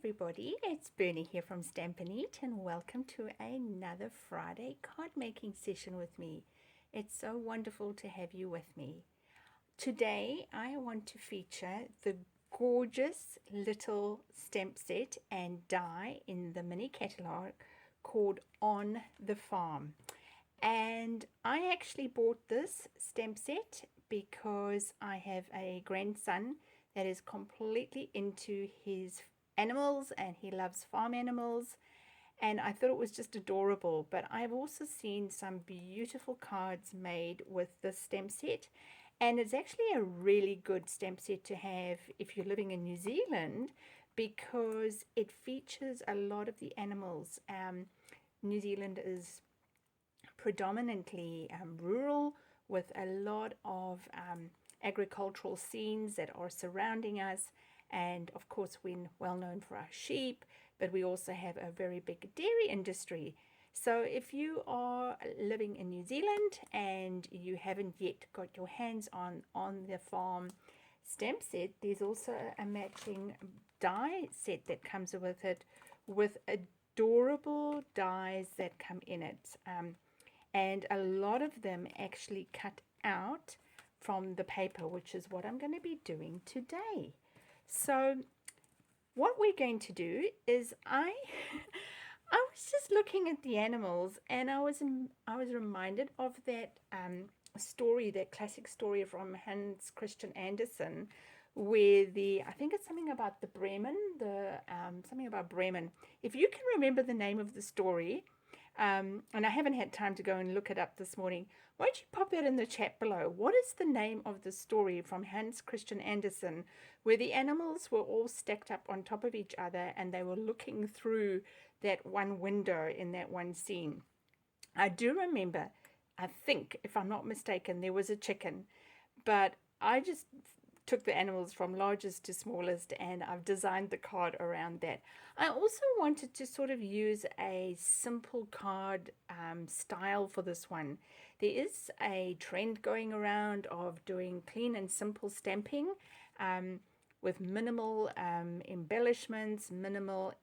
everybody, it's Bernie here from Stamp and Eat, and welcome to another Friday card making session with me. It's so wonderful to have you with me. Today I want to feature the gorgeous little stamp set and die in the mini catalog called On the Farm. And I actually bought this stamp set because I have a grandson that is completely into his animals and he loves farm animals, and I thought it was just adorable. But I've also seen some beautiful cards made with this stamp set, and it's actually a really good stamp set to have if you're living in New Zealand because it features a lot of the animals. New Zealand is predominantly rural with a lot of agricultural scenes that are surrounding us, and of course we're well known for our sheep, but we also have a very big dairy industry. So if you are living in New Zealand and you haven't yet got your hands on the farm stamp set, there's also a matching die set that comes with it, with adorable dies that come in it, and a lot of them actually cut out from the paper, which is what I'm going to be doing today. So what we're going to do is I was just looking at the animals, and I was reminded of that story, that classic story from Hans Christian Andersen, where I think it's something about the Bremen, something about Bremen. If you can remember the name of the story, and I haven't had time to go and look it up this morning, won't you pop that in the chat below? What is the name of the story from Hans Christian Andersen where the animals were all stacked up on top of each other and they were looking through that one window in that one scene? I do remember, I think, if I'm not mistaken, there was a chicken, but I just took the animals from largest to smallest, and I've designed the card around that. I also wanted to sort of use a simple card style for this one. There is a trend going around of doing clean and simple stamping with minimal embellishments, minimal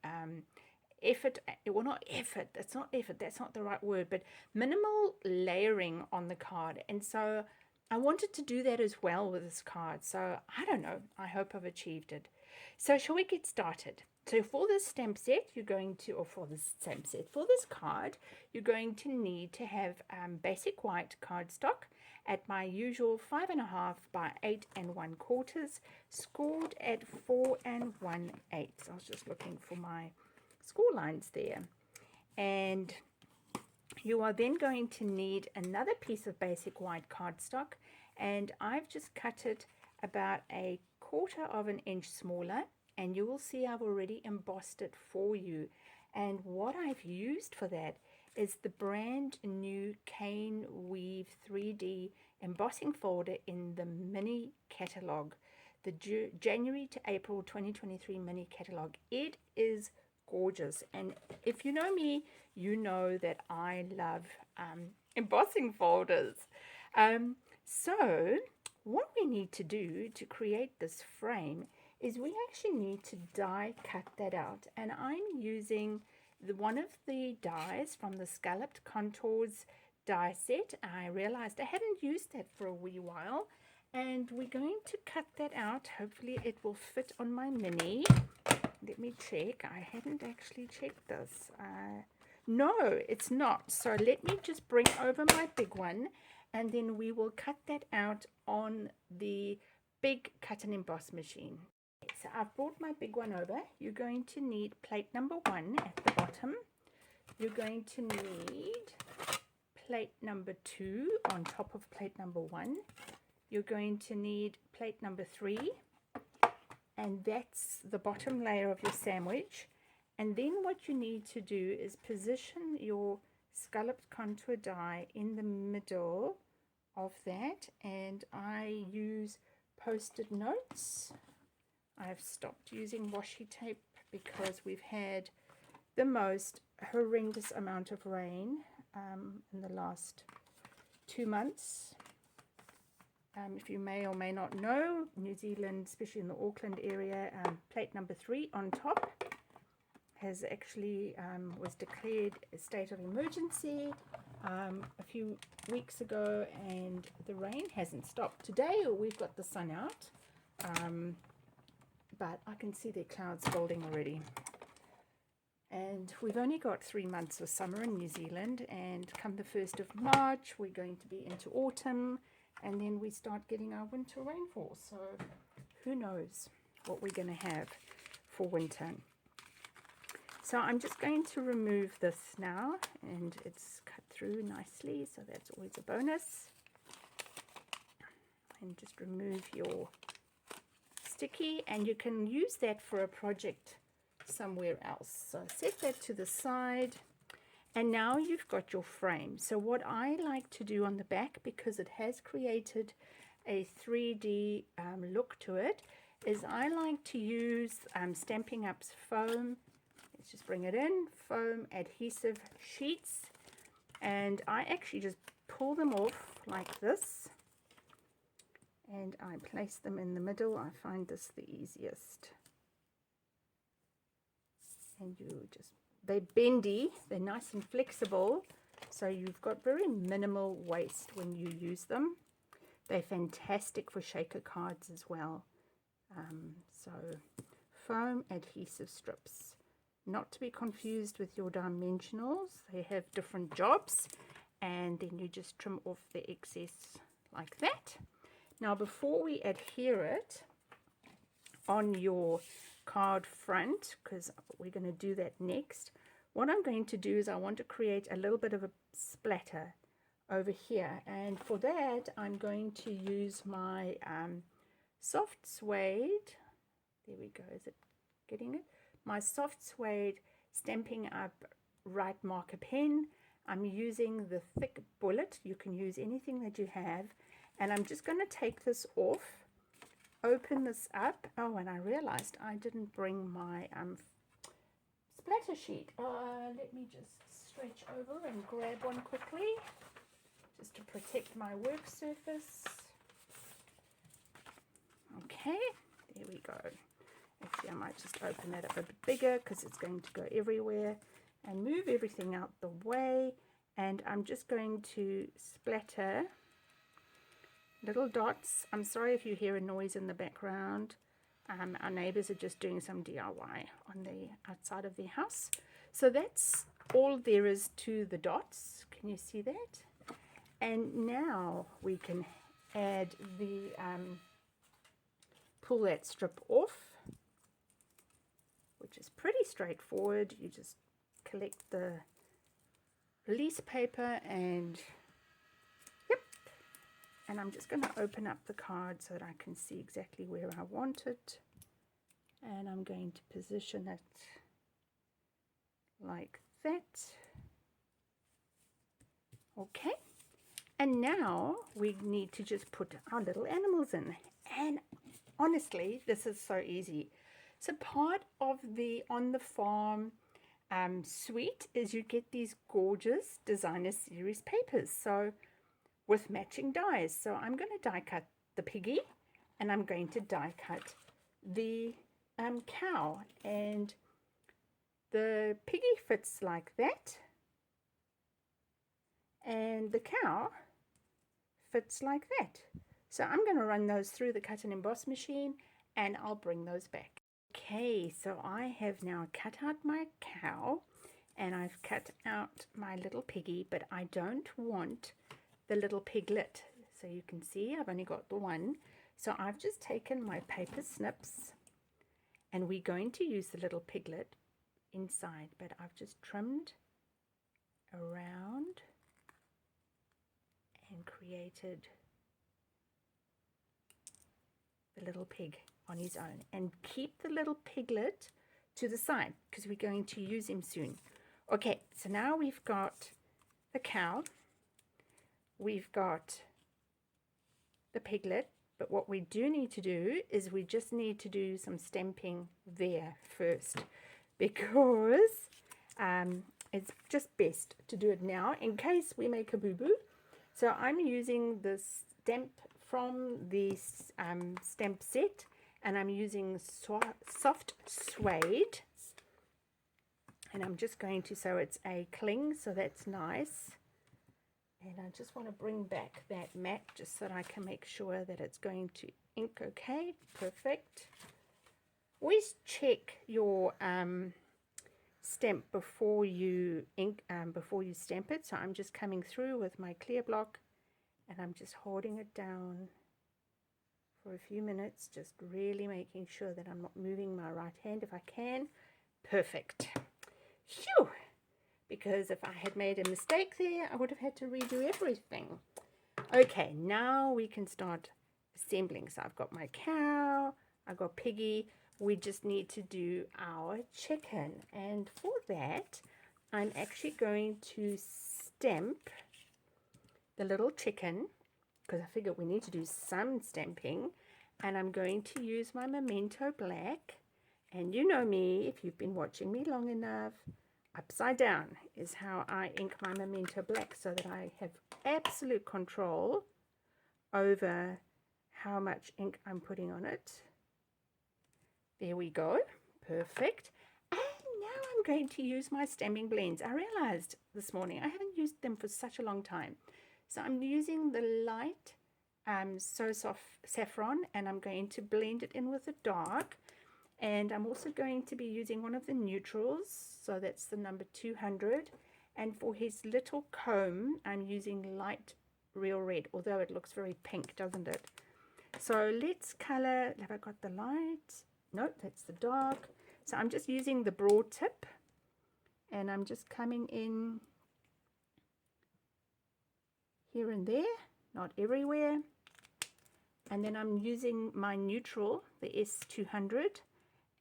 effort, well, not effort, that's not the right word, but minimal layering on the card. And so I wanted to do that as well with this card. So I don't know, I hope I've achieved it. So shall we get started? So for this stamp set, for this card, you're going to need to have basic white cardstock at my usual 5.5 by 8 1/4, scored at 4 1/8. I was just looking for my score lines there. And you are then going to need another piece of basic white cardstock, and I've just cut it about 1/4 of an inch smaller, and you will see I've already embossed it for you. And what I've used for that is the brand new Cane Weave 3D embossing folder in the mini catalog, the January to April 2023 mini catalog. It is gorgeous, and if you know me, you know that I love embossing folders. So what we need to do to create this frame is we actually need to die cut that out, and I'm using one of the dies from the Scalloped Contours die set. I realized I hadn't used that for a wee while, and we're going to cut that out. Hopefully it will fit on my mini. Let me check. I hadn't actually checked this. No, it's not. So let me just bring over my big one, and then we will cut that out on the big cut and emboss machine. So I've brought my big one over. You're going to need plate number 1 at the bottom. You're going to need plate number 2 on top of plate number 1. You're going to need plate number 3. And that's the bottom layer of your sandwich. And then what you need to do is position your scalloped contour die in the middle of that. And I use post-it notes. I've stopped using washi tape because we've had the most horrendous amount of rain in the last 2 months. If you may or may not know, New Zealand, especially in the Auckland area, plate number 3 on top has actually was declared a state of emergency a few weeks ago, and the rain hasn't stopped. Today we've got the sun out, but I can see the clouds building already. And we've only got 3 months of summer in New Zealand, and come the 1st of March we're going to be into autumn, and then we start getting our winter rainfall. So who knows what we're going to have for winter. So I'm just going to remove this now, and it's cut through nicely, so that's always a bonus. And just remove your sticky, and you can use that for a project somewhere else. So set that to the side, and now you've got your frame. So what I like to do on the back, because it has created a 3D look to it, is I like to use Stampin' Up's foam. Let's just bring it in, foam adhesive sheets, and I actually just pull them off like this, and I place them in the middle. I find this the easiest. And you just, they're bendy, they're nice and flexible, so you've got very minimal waste when you use them. They're fantastic for shaker cards as well. So foam adhesive strips, not to be confused with your dimensionals. They have different jobs, and then you just trim off the excess like that. Now before we adhere it on your card front, because we're going to do that next, what I'm going to do is I want to create a little bit of a splatter over here, and for that I'm going to use my soft suede, there we go, is it getting it? My soft suede Stampin' Up right marker pen. I'm using the thick bullet. You can use anything that you have, and I'm just going to take this off, open this up. Oh, and I realized I didn't bring my splatter sheet. Let me just stretch over and grab one quickly, just to protect my work surface. Okay, there we go. Actually, I might just open that up a bit bigger because it's going to go everywhere, and move everything out the way. And I'm just going to splatter little dots. I'm sorry if you hear a noise in the background. Our neighbors are just doing some DIY on the outside of their house. So that's all there is to the dots. Can you see that? And now we can add the pull that strip off, which is pretty straightforward. You just collect the release paper, and yep, and I'm just going to open up the card so that I can see exactly where I want it, and I'm going to position it like that. Okay, and now we need to just put our little animals in, and honestly this is so easy. So part of the On the Farm suite is you get these gorgeous designer series papers, so with matching dies. So I'm going to die cut the piggy, and I'm going to die cut the cow, and the piggy fits like that, and the cow fits like that. So I'm going to run those through the cut and emboss machine, and I'll bring those back. Okay, so I have now cut out my cow, and I've cut out my little piggy, but I don't want the little piglet. So you can see I've only got the one. So I've just taken my paper snips, and we're going to use the little piglet inside, but I've just trimmed around and created the little pig on his own, and keep the little piglet to the side because we're going to use him soon. Okay, so now we've got the cow, we've got the piglet, but what we do need to do is we just need to do some stamping there first, because it's just best to do it now in case we make a boo-boo. So I'm using this stamp from the stamp set, and I'm using soft suede, And I'm just going to, so it's a cling, so that's nice. And I just want to bring back that mat just so that I can make sure that it's going to ink okay. Perfect. Always check your stamp before you ink, before you stamp it. So I'm just coming through with my clear block and I'm just holding it down for a few minutes, just really making sure that I'm not moving my right hand if I can. Perfect. Phew! Because if I had made a mistake there, I would have had to redo everything. Okay, now we can start assembling. So I've got my cow, I've got Piggy. We just need to do our chicken. And for that, I'm actually going to stamp the little chicken, because I figure we need to do some stamping. And I'm going to use my Memento Black. And you know me, if you've been watching me long enough, upside down is how I ink my Memento Black, so that I have absolute control over how much ink I'm putting on it. There we go. Perfect. And now I'm going to use my stamping blends. I realized this morning I haven't used them for such a long time. So I'm using the light So Soft Saffron, and I'm going to blend it in with the dark. And I'm also going to be using one of the neutrals, so that's the number 200. And for his little comb, I'm using light Real Red, although it looks very pink, doesn't it? So let's color. Have I got the light? No, that's the dark. So I'm just using the broad tip, and I'm just coming in here and there, not everywhere. And then I'm using my neutral, the S200.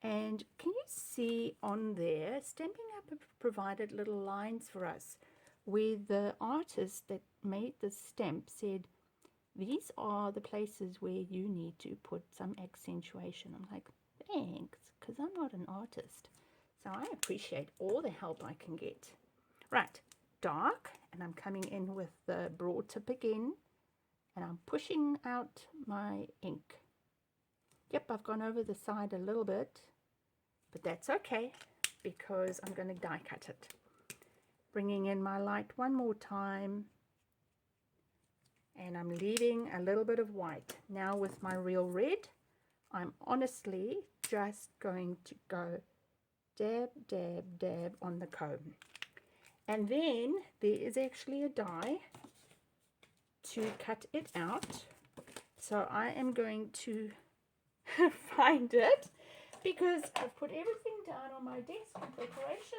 And can you see on there, Stampin' Up! Have provided little lines for us where the artist that made the stamp said, these are the places where you need to put some accentuation. I'm like, thanks, because I'm not an artist. So I appreciate all the help I can get. Right, dark, and I'm coming in with the broad tip again, and I'm pushing out my ink. Yep, I've gone over the side a little bit, but that's okay because I'm going to die cut it. Bringing in my light one more time, and I'm leaving a little bit of white. Now with my Real Red, I'm honestly just going to go dab, dab, dab on the comb. And then there is actually a die to cut it out. So I am going to find it, because I've put everything down on my desk in preparation,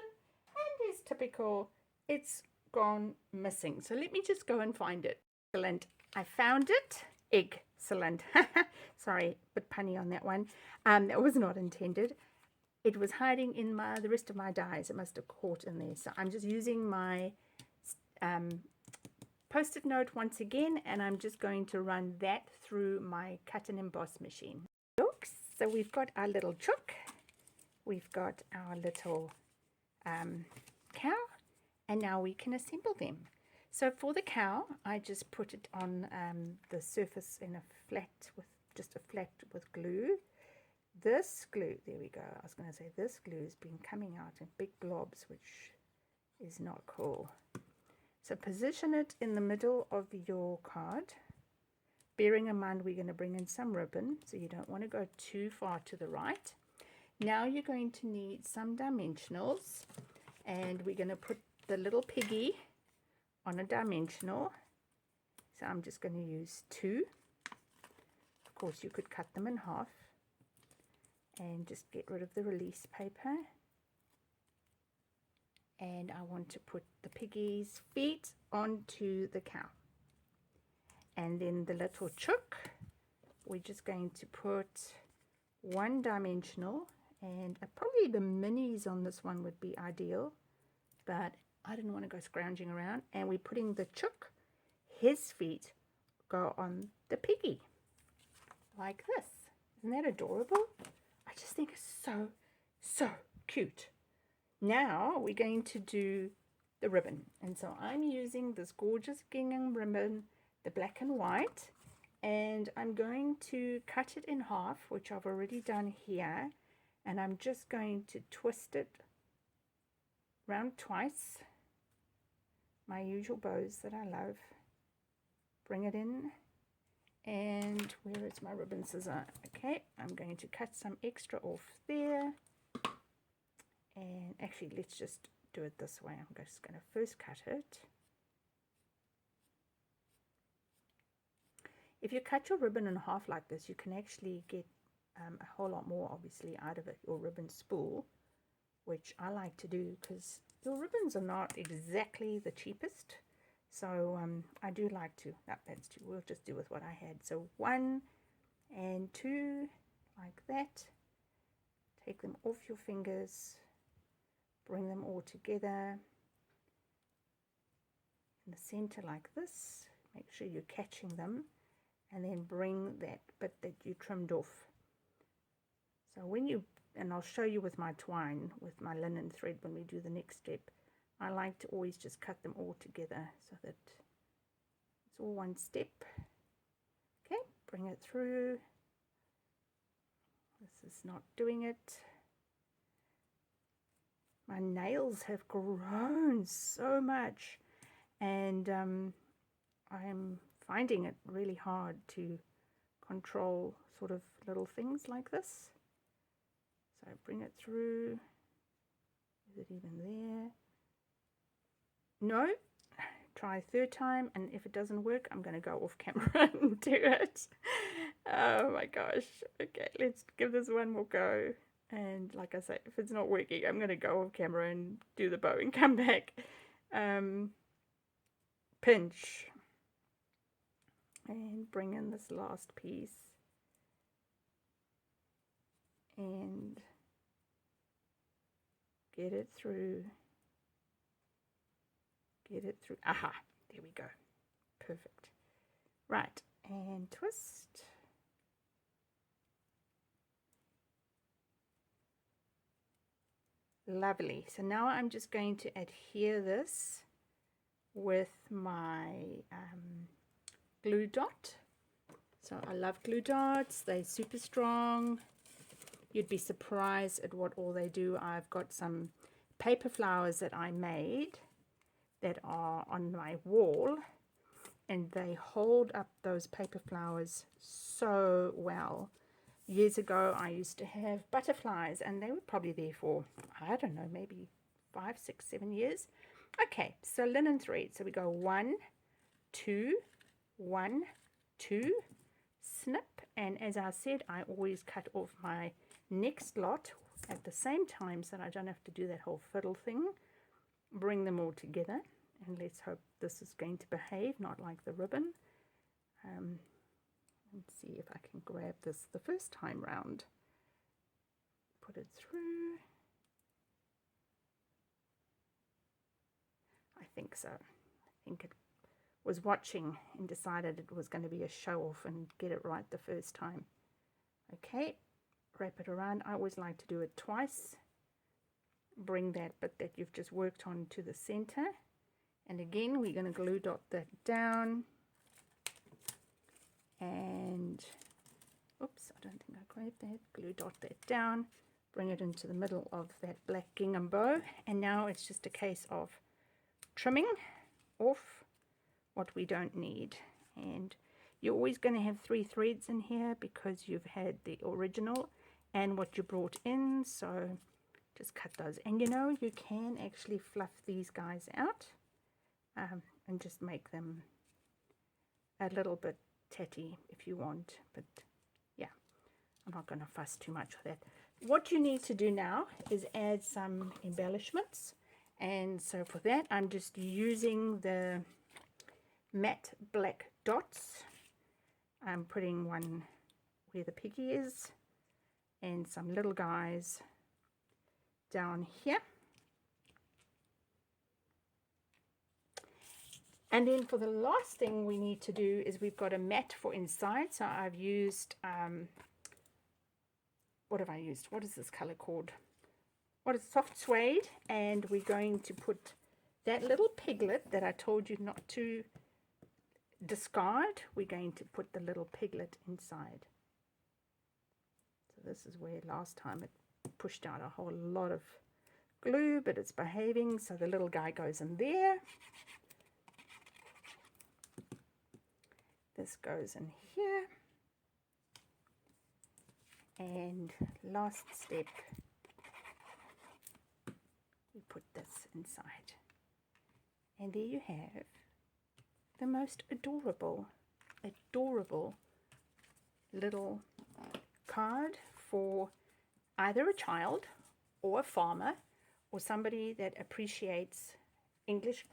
and as typical, it's gone missing. So let me just go and find it. Excellent. I found it. Excellent. Sorry, bit punny on that one. That was not intended. It was hiding in the rest of my dies. It must have caught in there. So I'm just using my Post-it note once again, and I'm just going to run that through my cut and emboss machine. So we've got our little chook, we've got our little cow, and now we can assemble them. So for the cow, I just put it on the surface in a flat, with just a flat with glue. This glue, there we go, I was going to say this glue has been coming out in big blobs, which is not cool. So position it in the middle of your card, bearing in mind we're going to bring in some ribbon, so you don't want to go too far to the right. Now you're going to need some dimensionals, and we're going to put the little piggy on a dimensional. So I'm just going to use 2. Of course, you could cut them in half and just get rid of the release paper. And I want to put the piggy's feet onto the cow. And then the little chook, we're just going to put 1 dimensional, and probably the minis on this one would be ideal, but I didn't want to go scrounging around. And we're putting the chook, his feet go on the piggy, like this. Isn't that adorable? I just think it's so cute. Now we're going to do the ribbon, and so I'm using this gorgeous gingham ribbon, the black and white, and I'm going to cut it in half, which I've already done here, and I'm just going to twist it round twice, my usual bows that I love, bring it in, and where is my ribbon scissor? Okay, I'm going to cut some extra off there, and actually let's just do it this way. I'm just going to first cut it. If you cut your ribbon in half like this, you can actually get a whole lot more, obviously, out of it, your ribbon spool, which I like to do because your ribbons are not exactly the cheapest. So I do like to, that's two, we'll just do with what I had. So 1 and 2, like that. Take them off your fingers, bring them all together in the center like this. Make sure you're catching them. And then bring that bit that you trimmed off. So when you, and I'll show you with my twine, with my linen thread when we do the next step, I like to always just cut them all together so that it's all one step. Okay, bring it through. This is not doing it. My nails have grown so much, and I'm finding it really hard to control sort of little things like this. So bring it through. Is it even there? No. Try a third time, and if it doesn't work, I'm going to go off camera and do it. Oh my gosh. Okay, let's give this one more go. And like I say, if it's not working, I'm going to go off camera and do the bow and come back. Pinch. And bring in this last piece and get it through, aha, there we go, perfect. Right, and twist, lovely. So now I'm just going to adhere this with my glue dot. So I love glue dots, they're super strong. You'd be surprised at what all they do. I've got some paper flowers that I made that are on my wall, and they hold up those paper flowers so well. Years ago I used to have butterflies, and they were probably there for, I don't know, maybe 5, 6, 7 years. Okay, so linen thread. So we go 1, 2, 1, 2, snip, and as I said, I always cut off my next lot at the same time so that I don't have to do that whole fiddle thing. Bring them all together, and let's hope this is going to behave, not like the ribbon. Let's see if I can grab this the first time round. Put it through. I think so. I think it was watching and decided it was going to be a show off and get it right the first time. Okay, wrap it around. I always like to do it twice. Bring that bit that you've just worked on to the center, and again we're going to glue dot that down, and oops, I don't think I grabbed that. Glue dot that down, bring it into the middle of that black gingham bow, and now it's just a case of trimming off what we don't need. And you're always going to have 3 threads in here because you've had the original and what you brought in, so just cut those. And you know, you can actually fluff these guys out and just make them a little bit tatty if you want, but yeah, I'm not going to fuss too much with that. What you need to do now is add some embellishments, and so for that I'm just using the matte black dots. I'm putting one where the piggy is and some little guys down here. And then for the last thing we need to do is we've got a mat for inside. So I've used, what have I used? What is this color called? What is soft suede? And we're going to put that little piglet that I told you not to discard. We're going to put the little piglet inside. So this is where last time it pushed out a whole lot of glue, but it's behaving, so the little guy goes in there. This goes in here. And last step, we put this inside. And there you have the most adorable little card for either a child or a farmer or somebody that appreciates English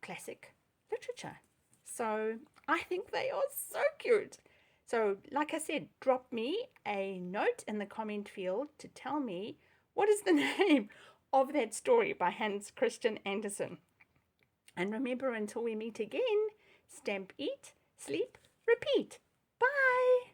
classic literature. So I think they are so cute. So like I said, drop me a note in the comment field to tell me what is the name of that story by Hans Christian Andersen. And remember, until we meet again, stamp, eat, sleep, repeat. Bye!